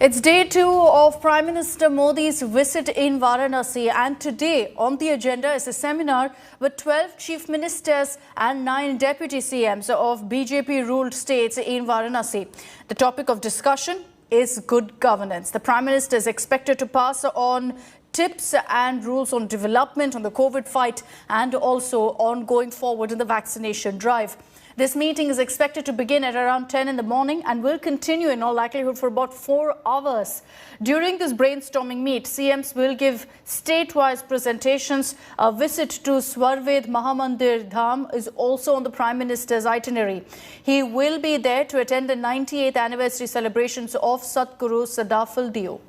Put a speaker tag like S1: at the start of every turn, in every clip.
S1: It's day 2 of Prime Minister Modi's visit in Varanasi, and today on the agenda is a seminar with 12 chief ministers and 9 deputy CMs of BJP-ruled states in Varanasi. The topic of discussion is good governance. The Prime Minister is expected to pass on tips and rules on development on the COVID fight and also on going forward in the vaccination drive. This meeting is expected to begin at around 10 in the morning and will continue in all likelihood for about 4 hours. During this brainstorming meet, CMs will give state-wise presentations. A visit to Swarved Mahamandir Dham is also on the Prime Minister's itinerary. He will be there to attend the 98th anniversary celebrations of Satguru Sadafal Dio.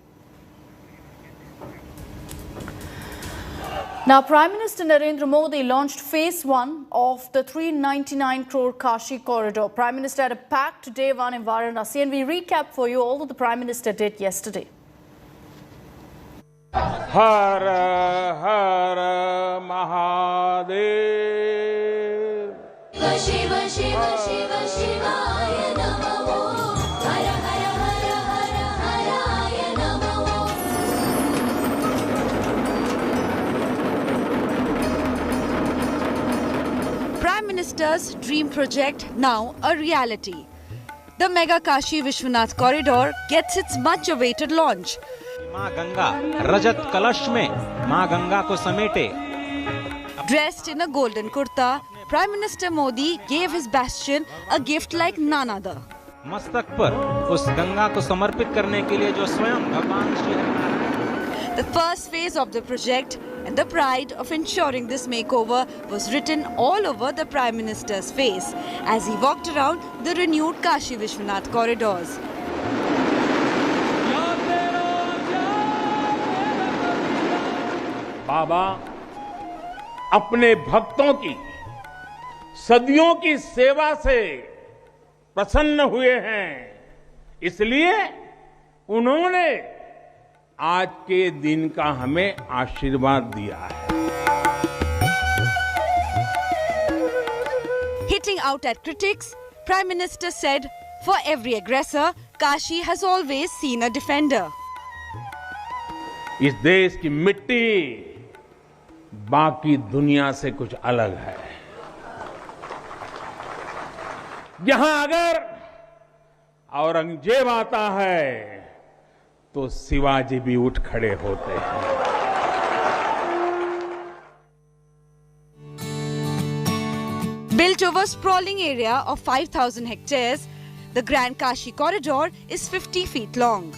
S1: Now, Prime Minister Narendra Modi launched phase 1 of the 399 crore Kashi corridor. Prime Minister had a packed day 1 in Varanasi, and we recap for you all that the Prime Minister did yesterday.
S2: Har Har Mahadev. Shiva Shiva Shiva Shivaya Namo. Har Har Har Har Haraya Namo.
S3: Prime Minister's dream project now a reality. The mega Kashi Vishwanath corridor gets its much awaited launch.
S4: मां गंगा रजत कलश में मां गंगा को समेटे.
S3: Dressed in a golden kurta, Prime Minister Modi gave his bastion a gift like none other.
S4: मस्तक पर उस गंगा को समर्पित करने के लिए जो स्वयं भगवान Shri Hari.
S3: The first phase of the project and the pride of ensuring this makeover was written all over the Prime Minister's face as he walked around the renewed Kashi Vishwanath corridors.
S2: बाबा अपने भक्तों की सदियों की सेवा से प्रसन्न हुए हैं, इसलिए उन्होंने आज के दिन का हमें आशीर्वाद दिया है.
S3: Hitting out at critics, Prime Minister said, "For every aggressor, Kashi has always seen a defender."
S2: इस देश की मिट्टी बाकी दुनिया से कुछ अलग है. यहां अगर औरंगजेब आता है तो शिवाजी भी उठ खड़े होते हैं.
S3: Built over a sprawling area of 5,000 hectares, the Grand Kashi corridor is 50 feet long.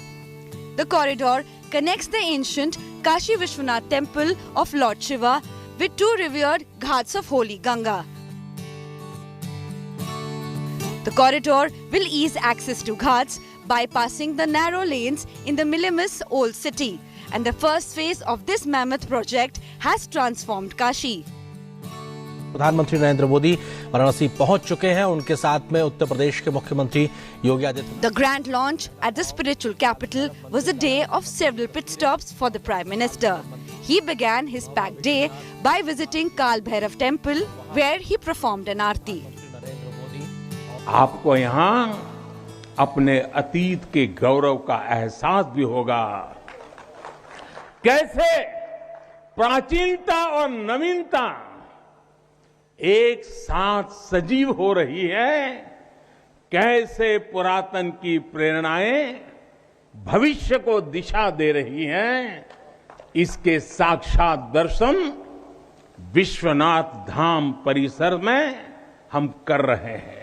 S3: The corridor connects the ancient Kashi Vishwanath temple of Lord Shiva with 2 revered ghats of holy Ganga. The corridor will ease access to ghats, bypassing the narrow lanes in the millimous old city, and the first phase of this mammoth project has transformed Kashi.
S5: प्रधानमंत्री नरेंद्र मोदी वाराणसी पहुंच चुके हैं. उनके साथ में उत्तर प्रदेश के मुख्यमंत्री Yogi Adityanath.
S3: The grand launch at the spiritual capital was a day of several pit stops for the Prime Minister. He began his packed day by visiting Kal Bhairav temple, where he performed an aarti.
S2: आपको यहाँ अपने अतीत के गौरव का एहसास भी होगा. कैसे प्राचीनता और नवीनता एक साथ सजीव हो रही है, कैसे पुरातन की प्रेरणाएं भविष्य को दिशा दे रही हैं, इसके साक्षात दर्शन विश्वनाथ धाम परिसर में हम कर रहे हैं.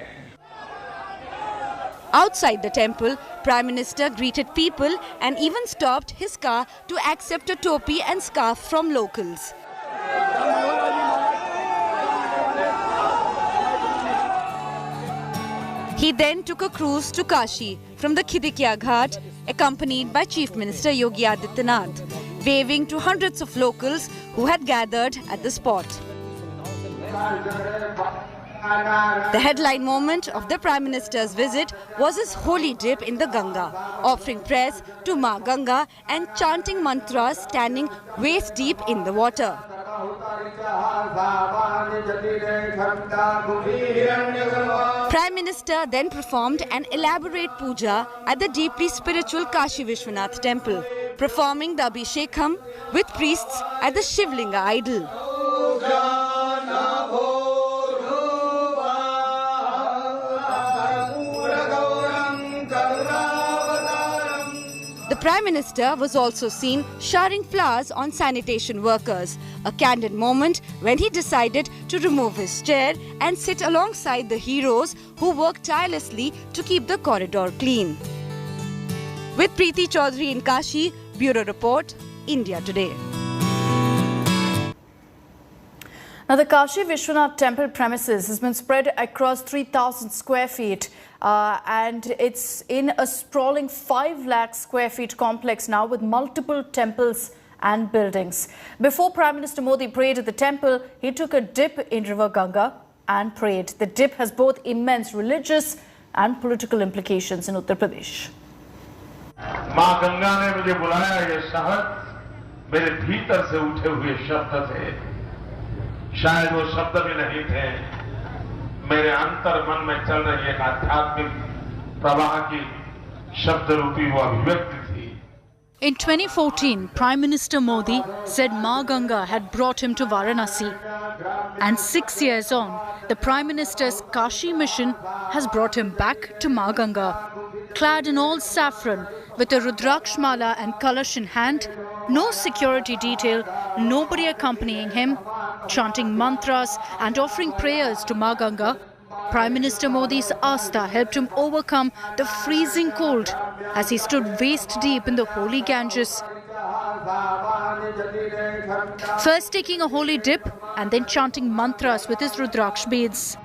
S3: Outside the temple, Prime Minister greeted people and even stopped his car to accept a topi and scarf from locals. He then took a cruise to Kashi from the Khidkiya Ghat, accompanied by Chief Minister Yogi Adityanath, waving to hundreds of locals who had gathered at the spot. The headline moment of the Prime Minister's visit was his holy dip in the Ganga, offering prayers to Ma Ganga and chanting mantras standing waist deep in the water. Prime Minister then performed an elaborate puja at the deeply spiritual Kashi Vishwanath temple, performing the Abhishekam with priests at the Shivlinga idol. The Prime Minister was also seen showering flowers on sanitation workers, a candid moment when he decided to remove his chair and sit alongside the heroes who worked tirelessly to keep the corridor clean. With Preeti Chaudhary in Kashi, Bureau Report, India Today.
S1: Now, the Kashi Vishwanath temple premises has been spread across 3,000 square feet and it's in a sprawling 5 lakh square feet complex now with multiple temples and buildings. Before Prime Minister Modi prayed at the temple, he took a dip in River Ganga and prayed. The dip has both immense religious and political implications in Uttar Pradesh.
S6: माँ गंगा ने मुझे बुलाया, ये शहद मेरे भीतर से उठे हुए शब्द थे, शायद वो शब्द भी नहीं थे, मेरे अंतर मन में चल रही एक आध्यात्मिक प्रवाह की शब्द रूपी वो अभिव्यक्ति थी.
S1: In 2014, Prime Minister Modi said Ma Ganga had brought him to Varanasi. And 6 years on, the Prime Minister's Kashi mission has brought him back to Ma Ganga. Clad in all saffron, with a Rudraksh mala and kalash in hand, no security detail, nobody accompanying him, chanting mantras and offering prayers to Ma Ganga, Prime Minister Modi's Asta helped him overcome the freezing cold as he stood waist deep in the holy Ganges. First taking a holy dip and then chanting mantras with his Rudraksh beads.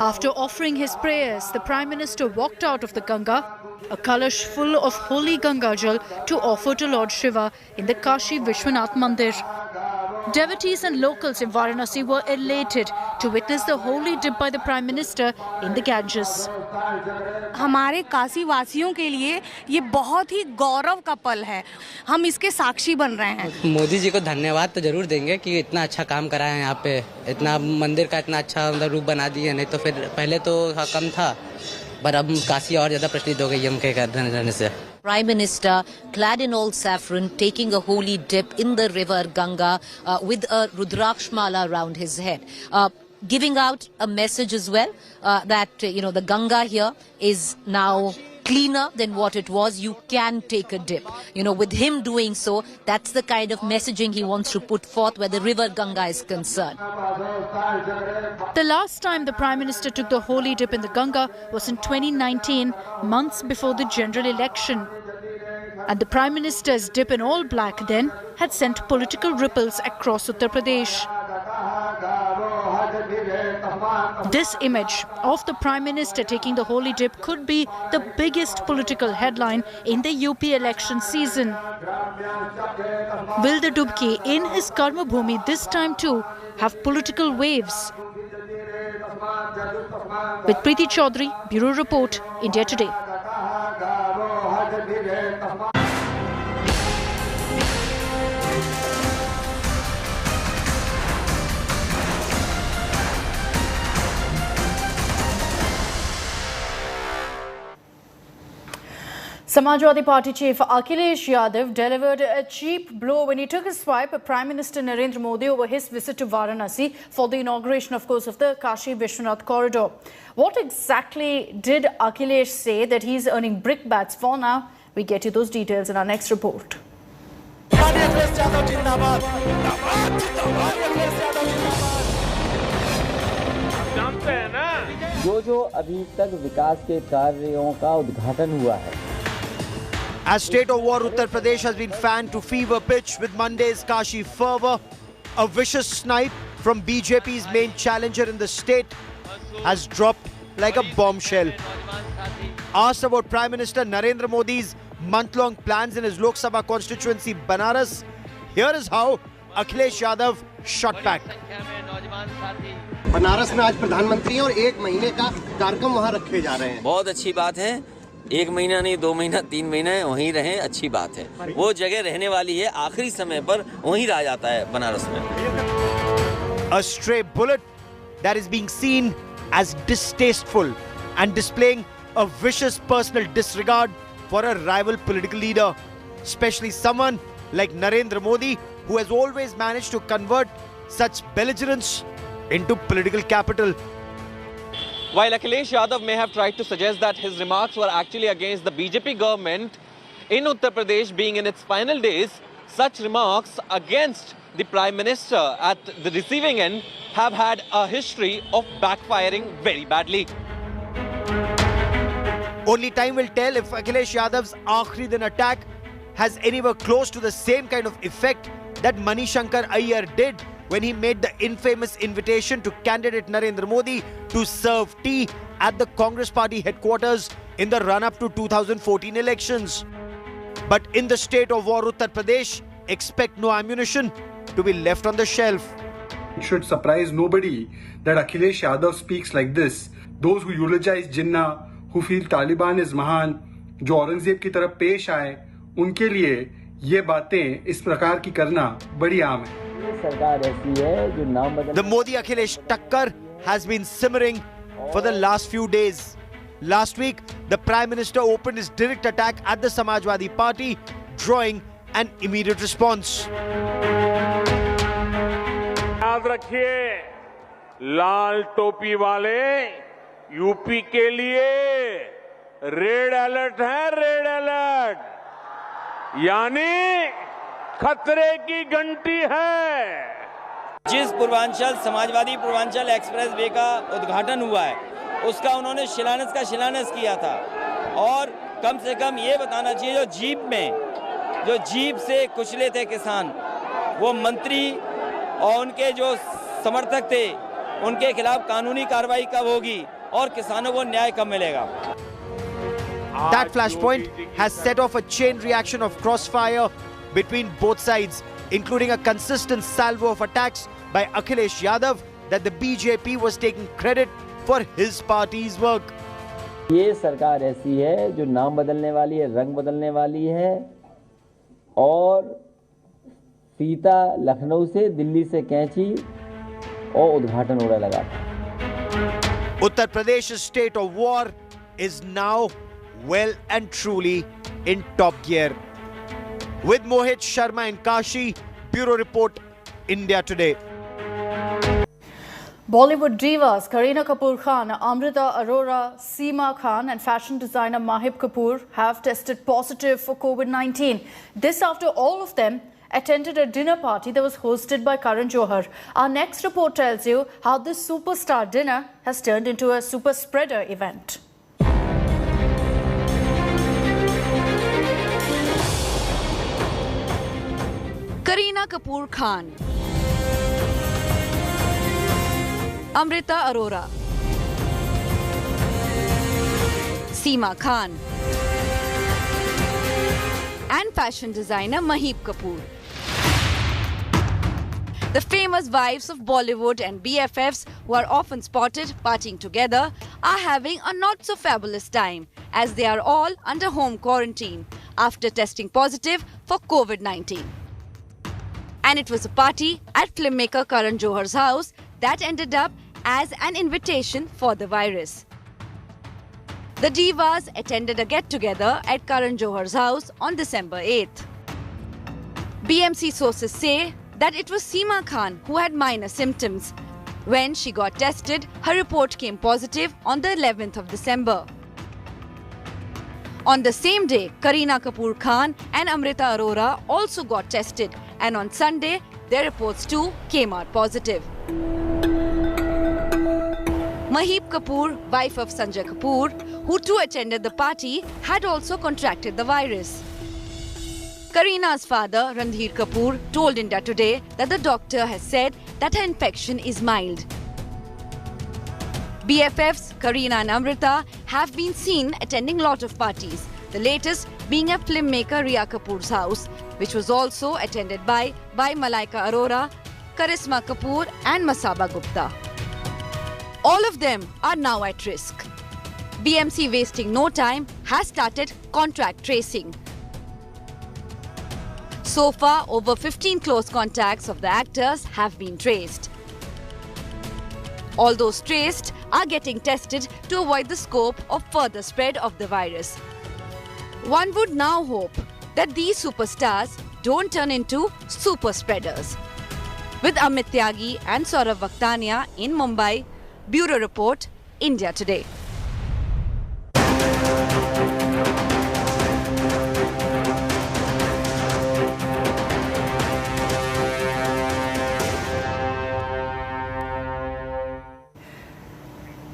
S1: After offering his prayers, the Prime Minister walked out of the Ganga, a kalash full of holy Ganga Jal to offer to Lord Shiva in the Kashi Vishwanath Mandir. Devotees and locals in Varanasi were elated to witness the holy dip by the Prime Minister in the Ganges.
S7: हमारे काशी वासियों के लिए ये बहुत ही गौरव का पल है, हम इसके साक्षी बन रहे हैं.
S8: मोदी जी को धन्यवाद तो जरूर देंगे कि इतना अच्छा काम करा है यहाँ पे, इतना मंदिर का इतना अच्छा रूप बना दिए, नहीं तो फिर पहले तो कम था, पर अब काशी और ज्यादा प्रचलित हो गई उनके करने से.
S9: Prime Minister, clad in all saffron, taking a holy dip in the river Ganga with a Rudraksh mala around his head. Giving out a message as well that, the Ganga here is now cleaner than what it was. You can take a dip. With him doing so, that's the kind of messaging he wants to put forth where the river Ganga is concerned.
S1: The last time the Prime Minister took the holy dip in the Ganga was in 2019, months before the general election. And the Prime Minister's dip in all black then had sent political ripples across Uttar Pradesh. This image of the Prime Minister taking the holy dip could be the biggest political headline in the UP election season. Will the Dubki in his Karma Bhumi this time too have political waves? With Preeti Chaudhary, Bureau Report, India Today. Samajwadi Party chief Akhilesh Yadav delivered a cheap blow when he took a swipe at Prime Minister Narendra Modi over his visit to Varanasi for the inauguration, of course, of the Kashi Vishwanath corridor. What exactly did Akhilesh say that he's earning brickbats for now? We get you those details in our next report.
S10: जो अभी तक विकास के कार्यों का उद्घाटन हुआ है.
S11: As state of war, Uttar Pradesh has been fanned to fever pitch with Monday's Kashi fervor. A vicious snipe from BJP's main challenger in the state has dropped like a bombshell. Asked about Prime Minister Narendra Modi's month-long plans in his Lok Sabha constituency Banaras, here is how Akhilesh Yadav shot back.
S12: Banaras में आज प्रधानमंत्री और 1 महीने का कार्यक्रम वहां रखे जा रहे हैं.
S10: बहुत अच्छी बात है.
S12: 1 महीना नहीं, 2 महीना, 3 महीने वहीं रहें, अच्छी बात है। वो जगह रहने वाली है, आखिरी समय पर वहीं रह जाता है बनारस में।
S11: A stray bullet that is being seen as distasteful and displaying a vicious personal disregard for a rival political leader, especially someone like Narendra Modi, who has always managed to convert such belligerence into political capital.
S13: While Akhilesh Yadav may have tried to suggest that his remarks were actually against the BJP government in Uttar Pradesh being in its final days, such remarks against the Prime Minister at the receiving end have had a history of backfiring very badly.
S11: Only time will tell if Akhilesh Yadav's Akhiri Din attack has anywhere close to the same kind of effect that Manishankar Iyer did when he made the infamous invitation to candidate Narendra Modi to serve tea at the Congress party headquarters in the run-up to 2014 elections. But in the state of war Uttar Pradesh, expect no ammunition to be left on the shelf.
S14: It should surprise nobody that Akhilesh Yadav speaks like this. Those who eulogize Jinnah, who feel Taliban is Mahan, जो औरंगजेब की तरफ पेश आए, उनके लिए ये बातें इस प्रकार की करना बड़ी आम है।
S11: The Modi Akhilesh Takkar has been simmering for the last few days. Last week, the Prime Minister opened his direct attack at the Samajwadi Party, drawing an immediate response.
S2: याद रखिए, लाल टोपी वाले यूपी के लिए रेड अलर्ट है, red alert, यानी खतरे की घंटी है।
S12: जिस पूर्वांचल समाजवादी पूर्वांचल एक्सप्रेस वे का उद्घाटन हुआ है, उसका उन्होंने शिलान्यास किया था, और कम से कम ये बताना चाहिए जो जीप से कुचले थे किसान, वो मंत्री और उनके जो समर्थक थे, उनके खिलाफ कानूनी कार्रवाई कब होगी और किसानों को न्याय कब मिलेगा।
S11: That flashpoint has set off a chain reaction of crossfire between both sides, including a consistent salvo of attacks by Akhilesh Yadav that the BJP was taking credit for his party's work.
S10: ये सरकार ऐसी है जो नाम बदलने वाली है, रंग बदलने वाली है, और सीता लखनऊ से दिल्ली से कैंची और उद्घाटन होने लगा था।
S11: Uttar Pradesh's state of war is now well and truly in top gear. With Mohit Sharma and Kashi, Bureau Report, India Today.
S1: Bollywood divas Kareena Kapoor Khan, Amrita Arora, Seema Khan and fashion designer Mahib Kapoor have tested positive for COVID-19. This after all of them attended a dinner party that was hosted by Karan Johar. Our next report tells you how this superstar dinner has turned into a super spreader event.
S3: Kareena Kapoor Khan, Amrita Arora, Seema Khan and fashion designer Mahib Kapoor. The famous wives of Bollywood and BFFs who are often spotted partying together are having a not so fabulous time as they are all under home quarantine after testing positive for COVID-19. And it was a party at filmmaker Karan Johar's house that ended up as an invitation for the virus. The divas attended a get-together at Karan Johar's house on December 8th. BMC sources say that it was Seema Khan who had minor symptoms. When she got tested, her report came positive on the 11th of December. On the same day, Kareena Kapoor Khan and Amrita Arora also got tested, and on Sunday, their reports too came out positive. Mahib Kapoor, wife of Sanjay Kapoor, who too attended the party, had also contracted the virus. Kareena's father, Randhir Kapoor, told India Today that the doctor has said that her infection is mild. BFFs, Kareena and Amrita, have been seen attending lot of parties, the latest being at filmmaker Riya Kapoor's house, which was also attended by Malaika Arora, Karisma Kapoor and Masaba Gupta. All of them are now at risk. BMC wasting no time has started contract tracing. So far, over 15 close contacts of the actors have been traced. All those traced are getting tested to avoid the scope of further spread of the virus. One would now hope that these superstars don't turn into super spreaders. With Amit Tyagi and Saurav Vakhtania in Mumbai, Bureau Report, India Today.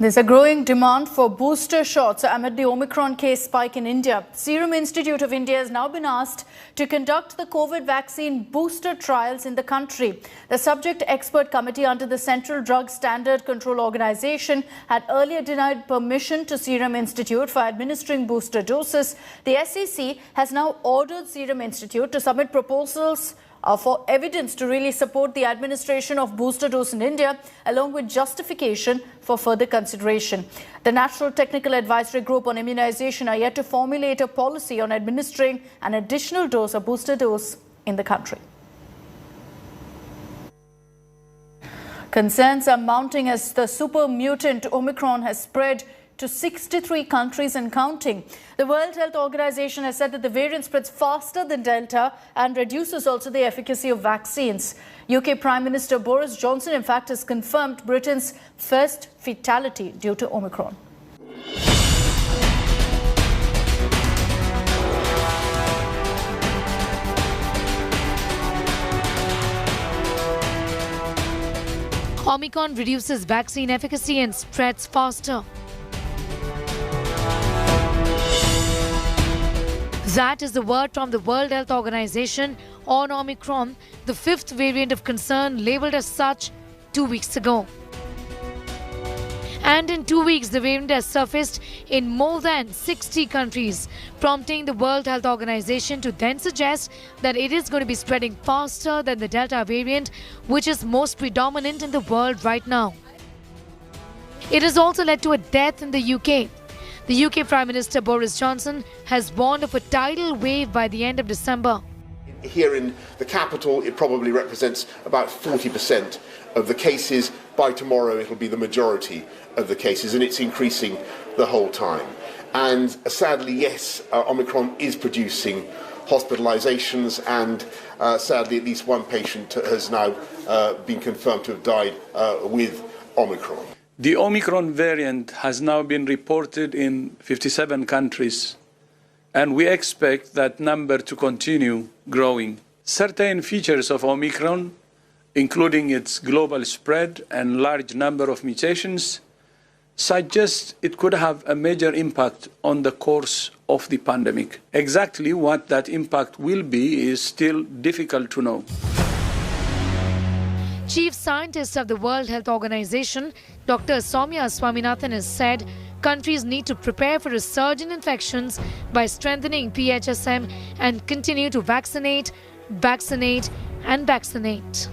S1: There's a growing demand for booster shots amid the Omicron case spike in India. Serum Institute of India has now been asked to conduct the COVID vaccine booster trials in the country. The subject expert committee under the Central Drug Standard Control Organization had earlier denied permission to Serum Institute for administering booster doses. The SEC has now ordered Serum Institute to submit proposals for evidence to really support the administration of booster dose in India, along with justification for further consideration. The National Technical Advisory Group on Immunization are yet to formulate a policy on administering an additional dose or booster dose in the country. Concerns are mounting as the super mutant Omicron has spread to 63 countries and counting. The World Health Organization has said that the variant spreads faster than Delta and reduces also the efficacy of vaccines. UK Prime Minister Boris Johnson, in fact, has confirmed Britain's first fatality due to Omicron.
S15: Omicron reduces vaccine efficacy and spreads faster. That is the word from the World Health Organization on Omicron, the fifth variant of concern labelled as such 2 weeks ago. And in 2 weeks, the variant has surfaced in more than 60 countries, prompting the World Health Organization to then suggest that it is going to be spreading faster than the Delta variant, which is most predominant in the world right now. It has also led to a death in the UK. The UK Prime Minister Boris Johnson has warned of a tidal wave by the end of December.
S16: Here in the capital, it probably represents about 40% of the cases. By tomorrow, it'll be the majority of the cases, and it's increasing the whole time. And sadly, yes, Omicron is producing hospitalizations, and sadly, at least one patient has now been confirmed to have died with Omicron.
S17: The Omicron variant has now been reported in 57 countries, and we expect that number to continue growing. Certain features of Omicron, including its global spread and large number of mutations, suggest it could have a major impact on the course of the pandemic. Exactly what that impact will be is still difficult to know.
S15: Chief Scientist of the World Health Organization, Dr. Soumya Swaminathan, has said countries need to prepare for a surge in infections by strengthening PHSM and continue to vaccinate, vaccinate and vaccinate.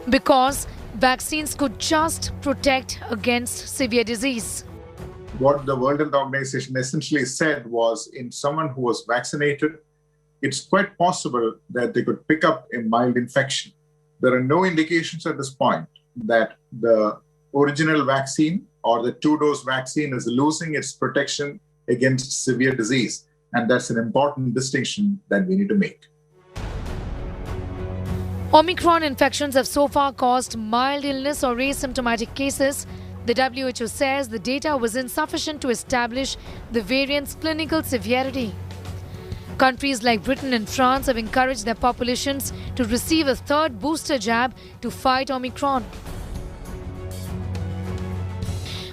S15: Because vaccines could just protect against severe disease.
S18: What the World Health Organization essentially said was, in someone who was vaccinated, it's quite possible that they could pick up a mild infection. There are no indications at this point that the original vaccine or the two-dose vaccine is losing its protection against severe disease. And that's an important distinction that we need to make.
S15: Omicron infections have so far caused mild illness or asymptomatic cases. The WHO says the data was insufficient to establish the variant's clinical severity. Countries like Britain and France have encouraged their populations to receive a third booster jab to fight Omicron.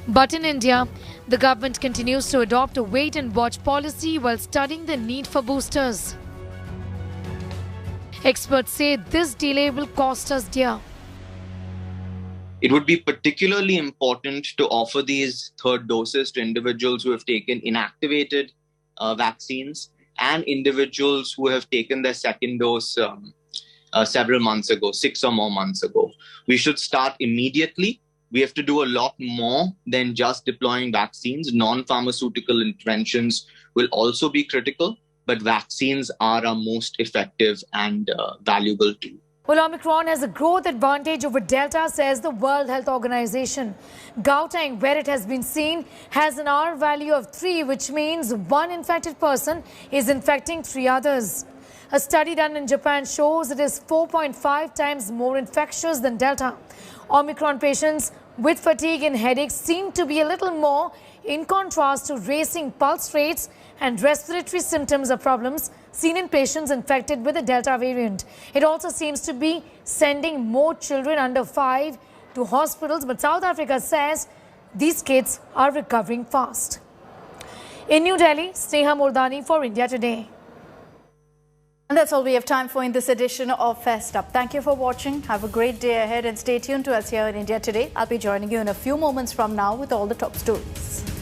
S15: But in India, the government continues to adopt a wait-and-watch policy while studying the need for boosters. Experts say this delay will cost us dear.
S19: It would be particularly important to offer these third doses to individuals who have taken inactivated vaccines and individuals who have taken their second dose several months ago, 6 or more months ago. We should start immediately we have to do a lot more than just deploying vaccines. Non-pharmaceutical interventions will also be critical, but vaccines are our most effective and valuable tool.
S15: Well, Omicron has a growth advantage over Delta, says the World Health Organization. Gauteng, where it has been seen, has an R value of 3, which means one infected person is infecting 3 others. A study done in Japan shows it is 4.5 times more infectious than Delta. Omicron patients with fatigue and headaches seem to be a little more, in contrast to racing pulse rates and respiratory symptoms or problems seen in patients infected with the Delta variant. It also seems to be sending more children under 5 to hospitals, but South Africa says these kids are recovering fast. In New Delhi, Sneha Mordani for India Today.
S1: And that's all we have time for in this edition of Fest Up. Thank you for watching. Have a great day ahead and stay tuned to us here in India Today. I'll be joining you in a few moments from now with all the top stories.